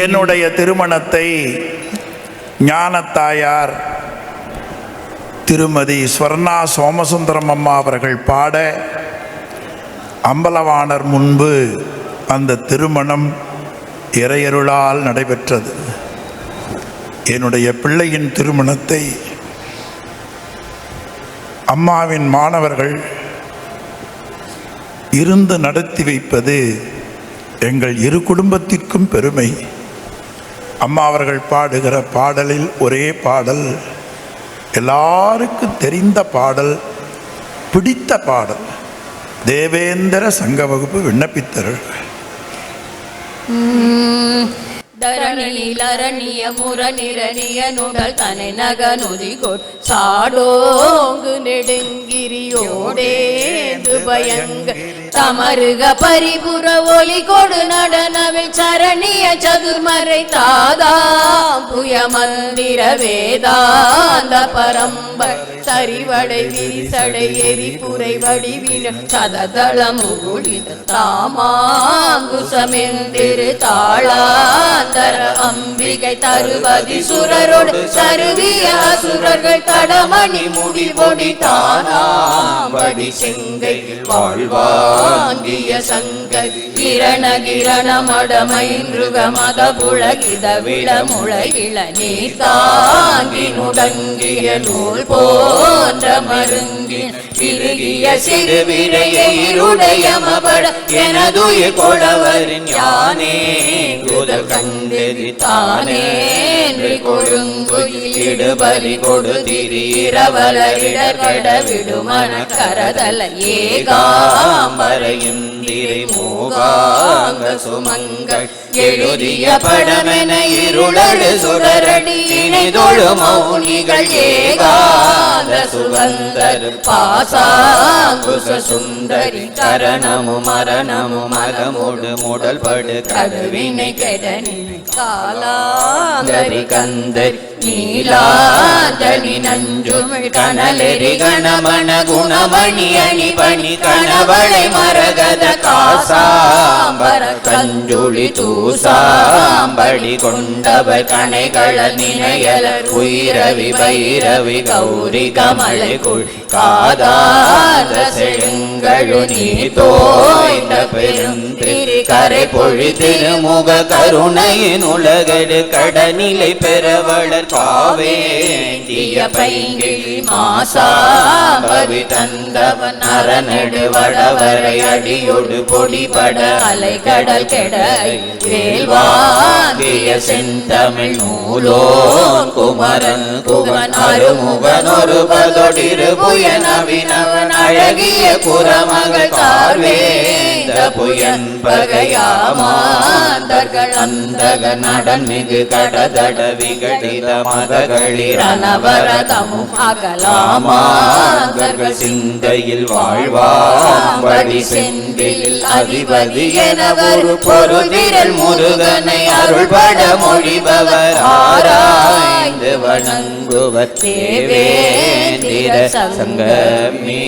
என்னுடைய திருமணத்தை ஞானத்தாயார் திருமதி ஸ்வர்ணா சோமசுந்தரம் அம்மா அவர்கள் பாட அம்பலவாணர் முன்பு அந்த திருமணம் இறையருளால் நடைபெற்றது. என்னுடைய பிள்ளையின் திருமணத்தை அம்மாவின் மாணவர்கள் இருந்து நடத்தி வைப்பது எங்கள் இரு குடும்பத்திற்கும் பெருமை. அம்மா அவர்கள் பாடுகிற பாடலில் ஒரே பாடல், எல்லாருக்கும் தெரிந்த பாடல், பிடித்த பாடல், தேவேந்திர சங்க வகுப்பு விண்ணப்பித்தர்கள். தரணியிலரணிய முரணிரணிய நுடல் தனை நகனுதிகொட் சாடோங்கு நெடுங்கிரியோடேந்து பயங்க தமருக பரிபுற ஒலி கொடு நடனவில் சரணிய சதுர்மறை தாதாம் புய மந்திர வேதாந்த பரம்பர் சரிவடை விரிசடை எரிபுரை வடிவின சததள முகுளித தாமாங்குசமெந்திரு தாளாந்தர அம்பிகை தருவதி சுரரோடு சருவிய அசுரர்கள் தடமணி முடி பொடி தானாம்படி செங்கை வாழ்வாங்கிய சங்கர் கிரண கிரண மடமயின்றுக மத புலகித விட முளையிள நீர் தாங்கி நுடங்கிய நூல் போன்ற மருங்கி திருகிய சிறுவிரையுடைய மபட எனதுயிர் கொடவரின் யானே குதல் கண்டெறி தானே கொழுங்குயில் இடுபலி கொடு திரவலிடர்கட விடுமன கரதல ஏகாம்பரையும் திரை மூகாங்க சுமங்கள் எழுதிய படமென இருளடு சுடரடி இணைதொழு மௌனிகள் ஏகாந்த சுகந்தர் பாசாங்குச சுந்தரி கரணமு மரணமு மகமுடு முடல் படு கடுவினை கெடனி காலாந்தரி கந்தர் நீலாந்தனி நஞ்சுமிழ் கனலெறி கணமண குணமணி அணி பணி கணவளை மரகத காசாம்பர கஞ்சுளி தூசாம்படி கொண்டவர் கணைகள நினையலர் உயிரவி பைரவி கௌரி கமலை குள் காதாத செழுங்கழு நீ தோய்ந்த பெருந்திரி கரை பொழி திருமுக கருணையின் உலகடு கடநிலை பெறவளர் காவேண்டிய பைங்கிழி மாசாபவி தந்தவன் அரணடு வடவரை அடியொடு பொடிபட அலை கடல் கெட வேல்வாங்கிய செந்தமிழ் நூலோன் குமரன் குகன் அருமுகன் ஒரு பதொடிரு புயன் அவினவன் அழகிய குரமகள் கார்வேந்த புயன் பகையாமாந்தர்கள் அந்தக நடன் மிகு கடதட விகடித மதகளிர் அனவரதமும் அகலாமாந்தர்கள் சிந்தையில் வாழ்வாம்படி செந்தில் அதிபதி என ஒரு பொருள் விரல் முருகனை அருள்பட மொழிபவர் ஆராய்ந்து வணங்குவர் தேவேந்திர சங்கமே.